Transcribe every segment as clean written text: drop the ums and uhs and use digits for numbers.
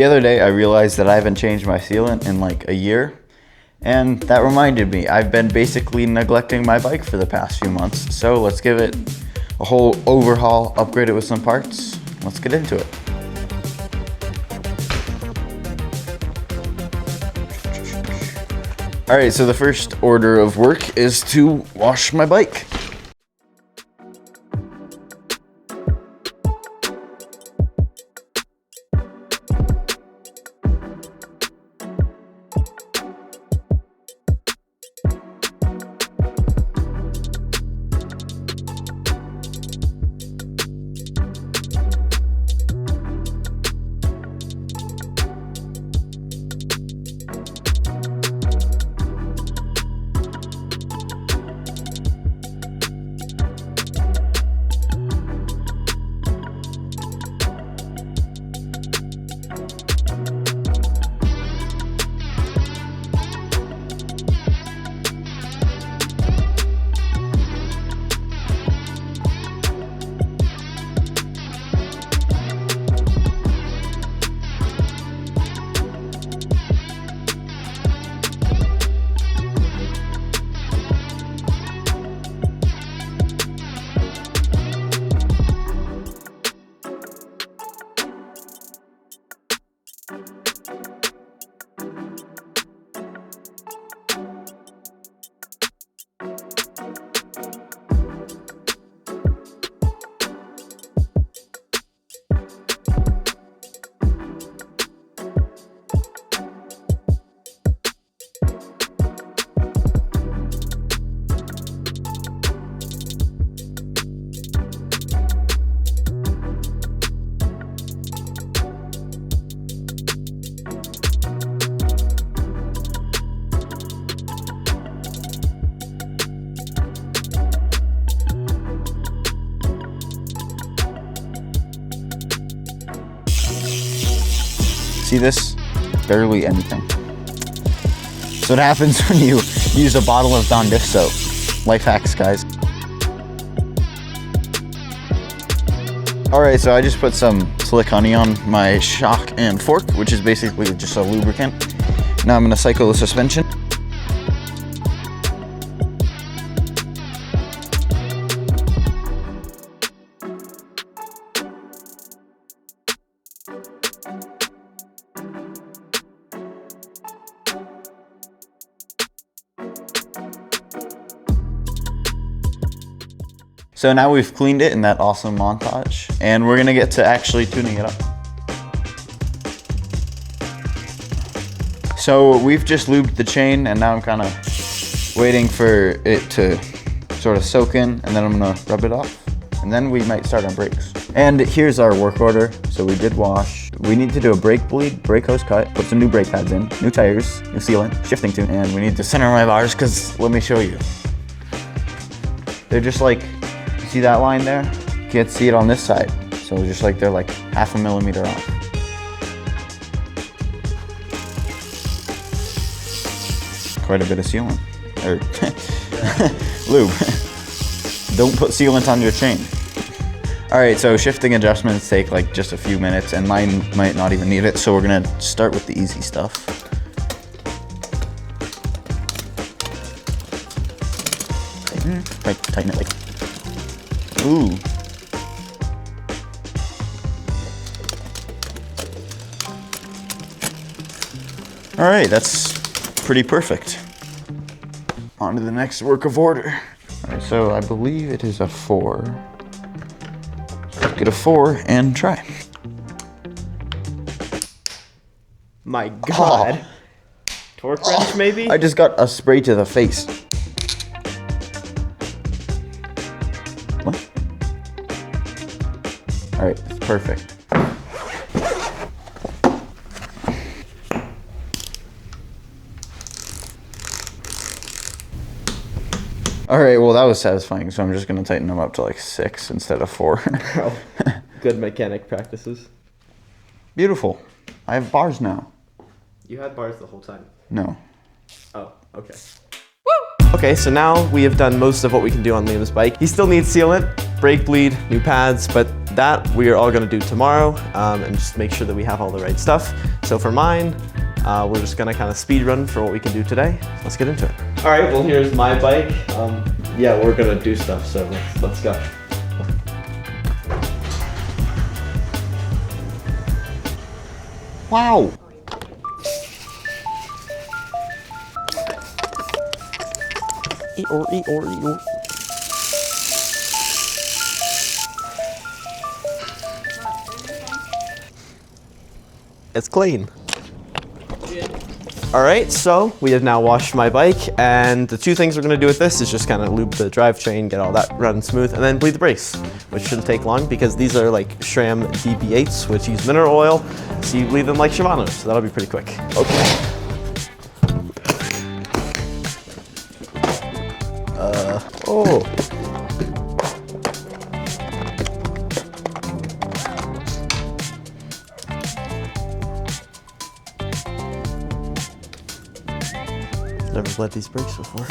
The other day I realized that I haven't changed my sealant in like a year, and that reminded me I've been basically neglecting my bike for the past few months. So let's give it a whole overhaul, upgrade it with some parts. Let's get into it. All right, so the first order of work is to wash my bike. See this? Barely anything. So what happens when you use a bottle of Dawn dish soap? Life hacks, guys. All right, so I just put some Slick Honey on my shock and fork, which is basically just a lubricant. Now I'm gonna cycle the suspension. So now we've cleaned it in that awesome montage, and we're gonna get to actually tuning it up. So we've just lubed the chain, and now I'm kind of waiting for it to sort of soak in, and then I'm gonna rub it off, and then we might start on brakes. And here's our work order. So we did wash. We need to do a brake bleed, brake hose cut, put some new brake pads in, new tires, new sealant, shifting tune, and we need to center my bars, because let me show you. They're just like, see that line there? You can't see it on this side. So just like they're like 0.5 millimeter off. Quite a bit of sealant, or lube. Don't put sealant on your chain. All right, so shifting adjustments take like just a few minutes, and mine might not even need it. So we're gonna start with the easy stuff. Tighten it like. Ooh. All right, that's pretty perfect. On to the next work of order. All right, so I believe it is a 4. Let's get a 4 and try. My God. Oh. Torque wrench, maybe? I just got a spray to the face. What? All right, it's perfect. All right, well that was satisfying, so I'm just gonna tighten them up to like 6 instead of 4. Oh, good mechanic practices. Beautiful. I have bars now. You had bars the whole time. No. Oh, okay. Okay, so now we have done most of what we can do on Liam's bike. He still needs sealant, brake bleed, new pads, but that we are all gonna do tomorrow and just make sure that we have all the right stuff. So for mine, we're just gonna kind of speed run for what we can do today. Let's get into it. All right, well here's my bike. Yeah, we're gonna do stuff, so let's go. Wow. Eeyore. It's clean. All right, so we have now washed my bike, and the two things we're gonna do with this is just kind of lube the drivetrain, get all that running smooth, and then bleed the brakes, which shouldn't take long because these are like SRAM DB8s, which use mineral oil, so you bleed them like Shimano's, so that'll be pretty quick. Okay. Oh. Never bled these brakes before.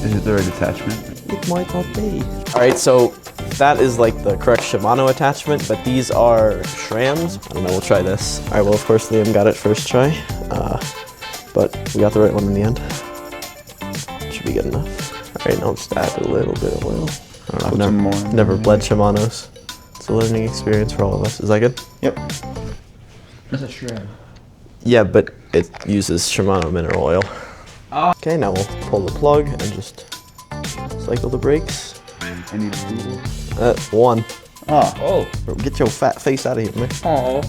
Is it the right attachment? It might not be. All right, so that is like the correct Shimano attachment, but these are SRAMs. I don't know, we'll try this. All right, well, of course, Liam got it first try, but we got the right one in the end. Should be good enough. All right, now I'll just add a little bit of oil. I don't know, I've never bled Shimano's. It's a learning experience for all of us. Is that good? Yep. That's a SRAM. Yeah, but it uses Shimano mineral oil. Okay, now we'll pull the plug and just cycle the brakes. I need a tool. One. Oh. Get your fat face out of here, man. Oh.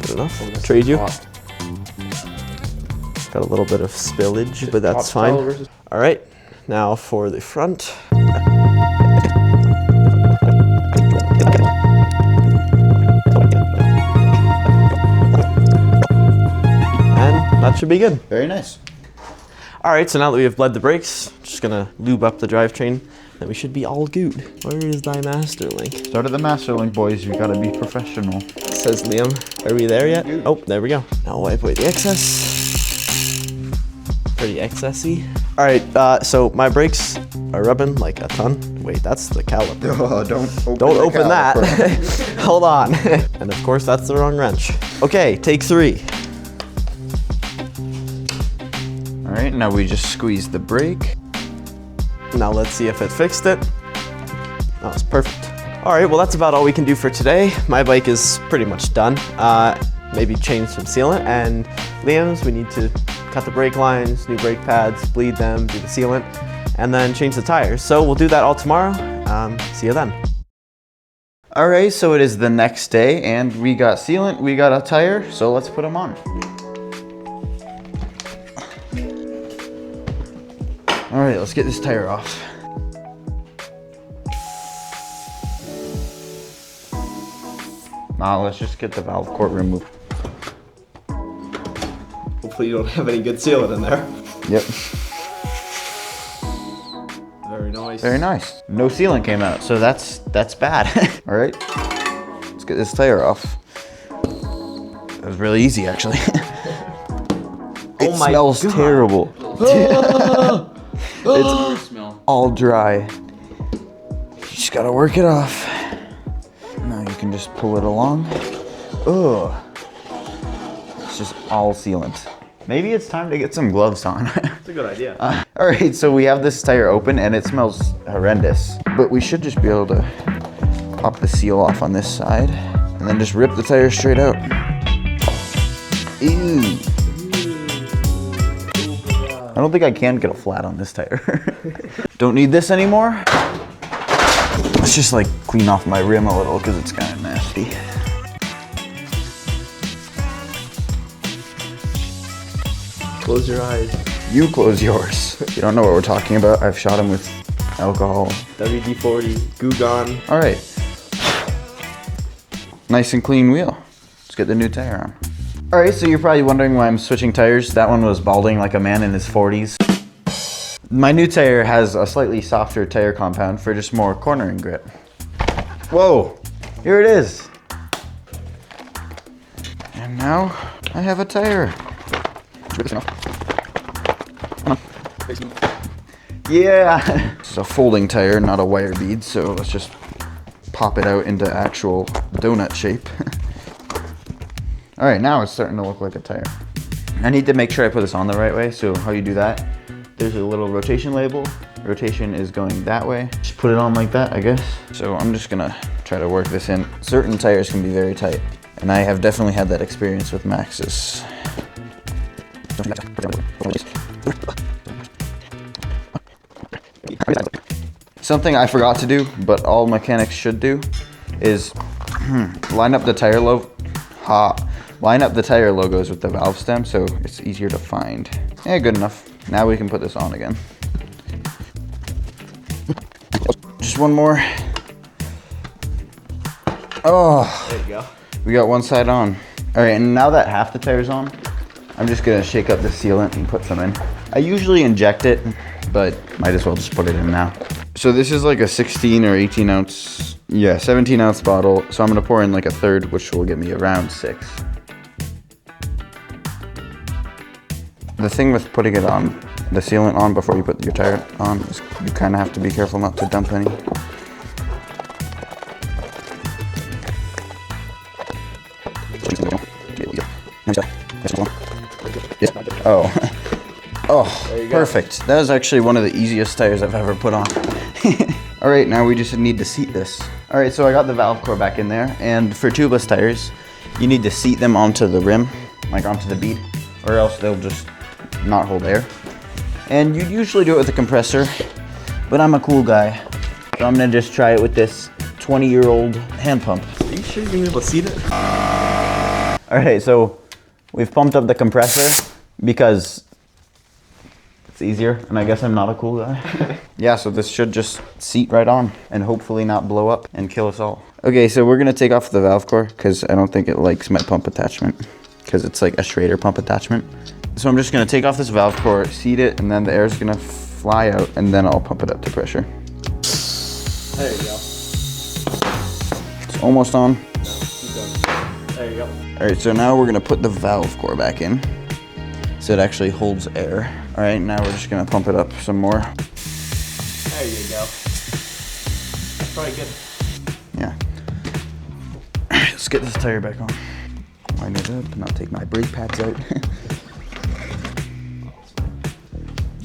Good enough. Trade you. Got a little bit of spillage, but that's fine. All right, now for the front. And that should be good. Very nice. All right, so now that we have bled the brakes, just gonna lube up the drivetrain, then we should be all good. Where is thy master link? Start at the master link, boys. You gotta be professional. Says Liam. Are we there yet? Oh, there we go. Now wipe away the excess. Pretty excessy. All right, so my brakes are rubbing like a ton. Wait, that's the caliper. Oh, Don't open that. Hold on. And of course, that's the wrong wrench. Okay, take 3. All right, now we just squeeze the brake. Now let's see if it fixed it. That was perfect. All right, well, that's about all we can do for today. My bike is pretty much done. Maybe change some sealant, and Liam's, we need to cut the brake lines, new brake pads, bleed them, do the sealant, and then change the tires. So we'll do that all tomorrow. See you then. All right, so it is the next day, and we got sealant, we got a tire, so let's put them on. All right, let's get this tire off. Now let's just get the valve cord removed. Hopefully you don't have any good sealant in there. Yep. Very nice. Very nice. No sealant came out, so that's bad. All right, let's get this tire off. That was really easy, actually. It smells terrible. It's all dry. You just gotta work it off. Now you can just pull it along. Ugh. It's just all sealant. Maybe it's time to get some gloves on. That's a good idea. All right, so we have this tire open and it smells horrendous, but we should just be able to pop the seal off on this side and then just rip the tire straight out. Ew. I don't think I can get a flat on this tire. Don't need this anymore. Let's just like clean off my rim a little because it's kind of nasty. Close your eyes. You close yours. You don't know what we're talking about. I've shot him with alcohol. WD-40, Goo Gone. All right. Nice and clean wheel. Let's get the new tire on. All right, so you're probably wondering why I'm switching tires. That one was balding like a man in his 40s. My new tire has a slightly softer tire compound for just more cornering grip. Whoa, here it is. And now I have a tire. Yeah, it's a folding tire, not a wire bead, so let's just pop it out into actual donut shape. All right, now it's starting to look like a tire. I need to make sure I put this on the right way. So how you do that, there's a little rotation label. Rotation is going that way. Just put it on like that, I guess. So I'm just gonna try to work this in. Certain tires can be very tight, and I have definitely had that experience with Maxxis. Something I forgot to do, but all mechanics should do, is line up the tire logos with the valve stem so it's easier to find. Yeah, good enough. Now we can put this on again. Just one more. Oh, There you go. we got one side on. All right, and now that half the tire's on, I'm just gonna shake up the sealant and put some in. I usually inject it, but might as well just put it in now. So this is like a 16 or 18 ounce, yeah, 17 ounce bottle. So I'm gonna pour in like a third, which will give me around 6. The thing with putting it on, the sealant on before you put your tire on, is you kind of have to be careful not to dump any. Oh. Oh, perfect. That was actually one of the easiest tires I've ever put on. All right, now we just need to seat this. All right, so I got the valve core back in there, and for tubeless tires, you need to seat them onto the rim, like onto the bead, or else they'll just not hold air. And you'd usually do it with a compressor, but I'm a cool guy, so I'm gonna just try it with this 20-year-old hand pump. Are you sure you're gonna be able to seat it? All right, so we've pumped up the compressor because it's easier, and I guess I'm not a cool guy. Yeah, so this should just seat right on and hopefully not blow up and kill us all. Okay, so we're gonna take off the valve core because I don't think it likes my pump attachment because it's like a Schrader pump attachment. So I'm just gonna take off this valve core, seat it, and then the air is gonna fly out, and then I'll pump it up to pressure. There you go. It's almost on. No, keep going. There you go. All right, so now we're gonna put the valve core back in so it actually holds air. All right, now we're just gonna pump it up some more. There you go. That's probably good. Yeah. All right, let's get this tire back on. Line it up and I'll take my brake pads out.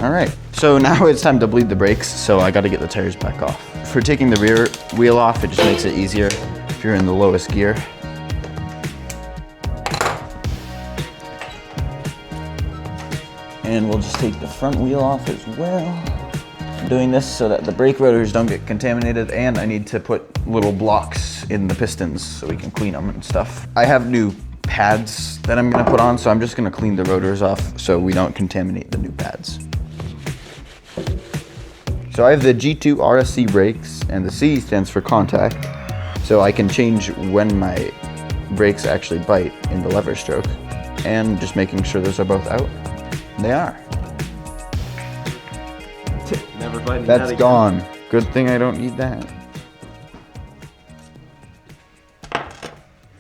All right, so now it's time to bleed the brakes, so I gotta get the tires back off. For taking the rear wheel off, it just makes it easier if you're in the lowest gear. And we'll just take the front wheel off as well. I'm doing this so that the brake rotors don't get contaminated, and I need to put little blocks in the pistons so we can clean them and stuff. I have new pads that I'm gonna put on, so I'm just gonna clean the rotors off so we don't contaminate the new pads. So I have the G2 RSC brakes, and the C stands for contact, so I can change when my brakes actually bite in the lever stroke, and just making sure those are both out. They are. Never biting That's that again. gone. Good thing I don't need that.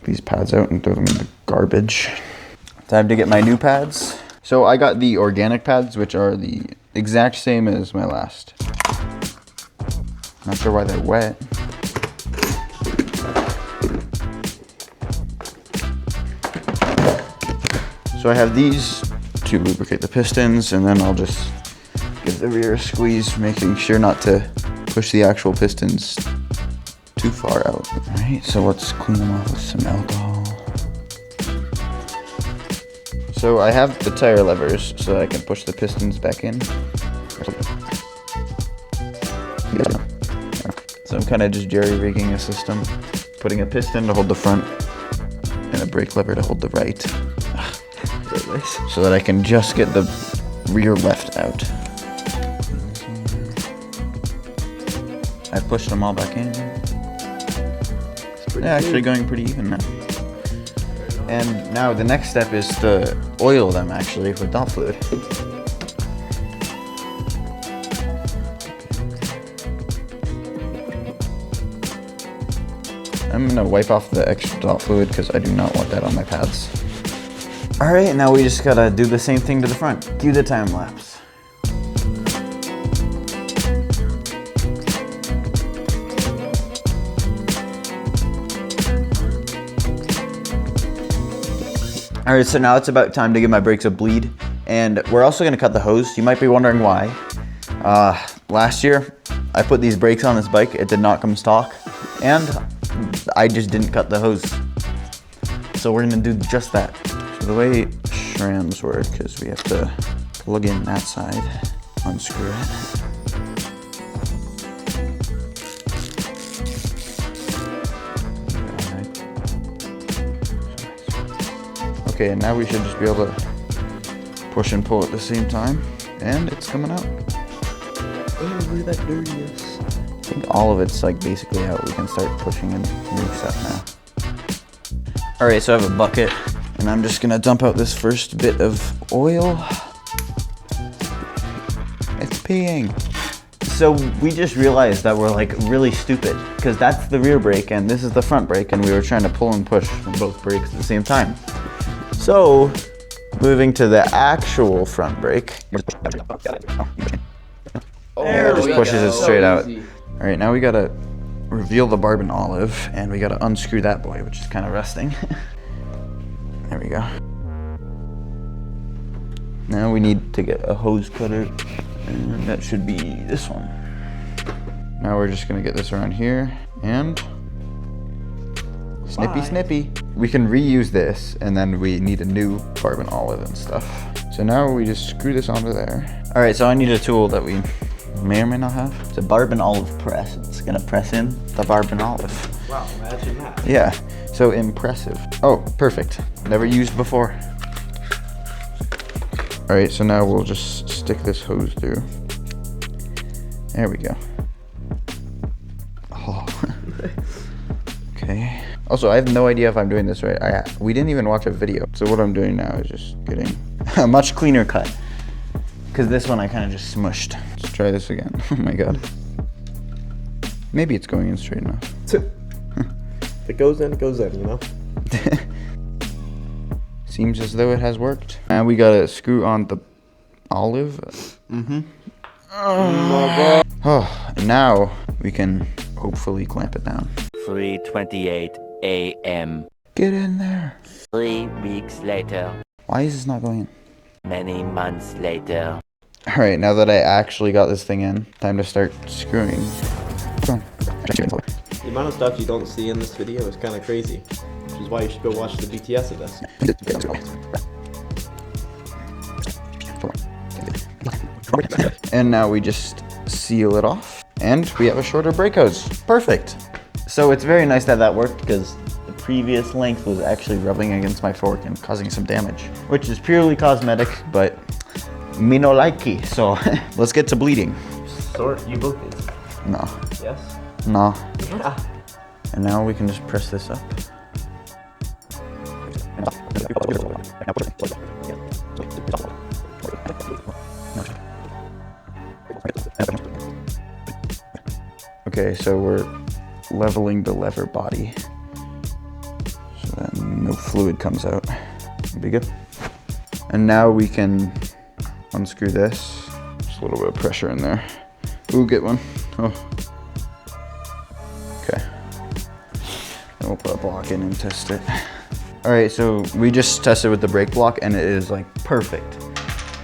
These pads out and throw them in the garbage. Time to get my new pads. So I got the organic pads, which are the exact same as my last. Not sure why they're wet. So I have these to lubricate the pistons, and then I'll just give the rear a squeeze, making sure not to push the actual pistons too far out. All right, so let's clean them off with some alcohol. So I have the tire levers so that I can push the pistons back in. So I'm kind of just jerry-rigging a system, putting a piston to hold the front and a brake lever to hold the right. So that I can just get the rear left out. I pushed them all back in. They're actually going pretty even now. And now the next step is to oil them actually with DOT fluid. I'm gonna wipe off the extra DOT fluid because I do not want that on my pads. All right, now we just gotta do the same thing to the front. Cue the time lapse. All right, so now it's about time to give my brakes a bleed. And we're also gonna cut the hose. You might be wondering why. Last year, I put these brakes on this bike. It did not come stock. And I just didn't cut the hose. So we're gonna do just that. So the way SRAMs work is we have to plug in that side, unscrew it. Okay, and now we should just be able to push and pull at the same time, and it's coming out. Oh, look at that dirtiness. I think all of it's like basically out. We can start pushing and reset now. All right, so I have a bucket, and I'm just gonna dump out this first bit of oil. It's peeing. So we just realized that we're like really stupid, because that's the rear brake and this is the front brake, and we were trying to pull and push from both brakes at the same time. So, moving to the actual front brake. It just pushes it straight out. All right, now we gotta reveal the barb and olive, and we gotta unscrew that boy, which is kind of rusting. There we go. Now we need to get a hose cutter, and that should be this one. Now we're just gonna get this around here, and snippy snippy. We can reuse this, and then we need a new barb and olive and stuff. So now we just screw this onto there. All right, so I need a tool that we may or may not have. It's a barb and olive press. It's gonna press in the barb and olive. Wow, imagine that. Yeah, so impressive. Oh, perfect. Never used before. All right, so now we'll just stick this hose through. There we go. Oh. Okay. Also, I have no idea if I'm doing this right. We didn't even watch a video. So what I'm doing now is just getting a much cleaner cut. Because this one I kind of just smushed. Let's try this again. Oh my God. Maybe it's going in straight enough. If it goes in, you know? Seems as though it has worked. And we gotta screw on the olive. Oh, and now we can hopefully clamp it down. 3:28 a.m. Get in there. 3 weeks later. Why is this not going in? Many months later. All right, now that I actually got this thing in, time to start screwing. Come on. The amount of stuff you don't see in this video is kind of crazy, which is why you should go watch the BTS of this. And now we just seal it off, and we have a shorter brake hose. Perfect. So it's very nice that that worked, because the previous length was actually rubbing against my fork and causing some damage, which is purely cosmetic, but me no likey. So let's get to bleeding. Sort, you both did. No, Yes? no. Yeah. And now we can just press this up. Okay, so we're leveling the lever body so that no fluid comes out. That'll be good. And now we can unscrew this. Just a little bit of pressure in there. Ooh, get one. Oh. Okay. And we'll put a block in and test it. All right, so we just tested with the brake block and it is like perfect.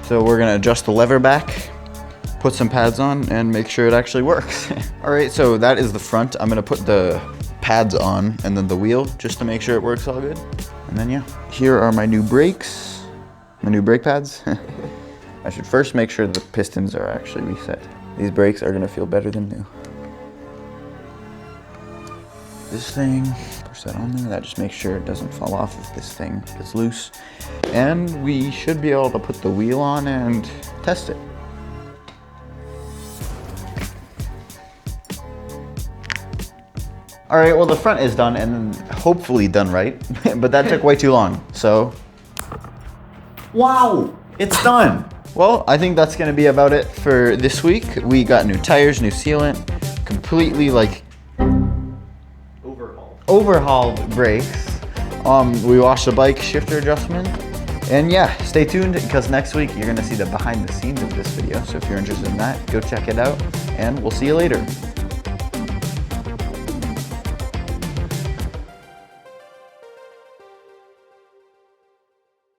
So we're gonna adjust the lever back, put some pads on, and make sure it actually works. All right, so that is the front. I'm gonna put the pads on and then the wheel just to make sure it works all good. And then yeah, here are my new brakes, my new brake pads. I should first make sure the pistons are actually reset. These brakes are gonna feel better than new. This thing, push that on there. That just makes sure it doesn't fall off if this thing gets loose. And we should be able to put the wheel on and test it. All right, well the front is done and hopefully done right, but that took way too long, so. Wow, it's done. Well, I think that's gonna be about it for this week. We got new tires, new sealant, completely like overhauled brakes. We washed the bike, shifter adjustment, and yeah, stay tuned because next week you're gonna see the behind the scenes of this video. So if you're interested in that, go check it out and we'll see you later.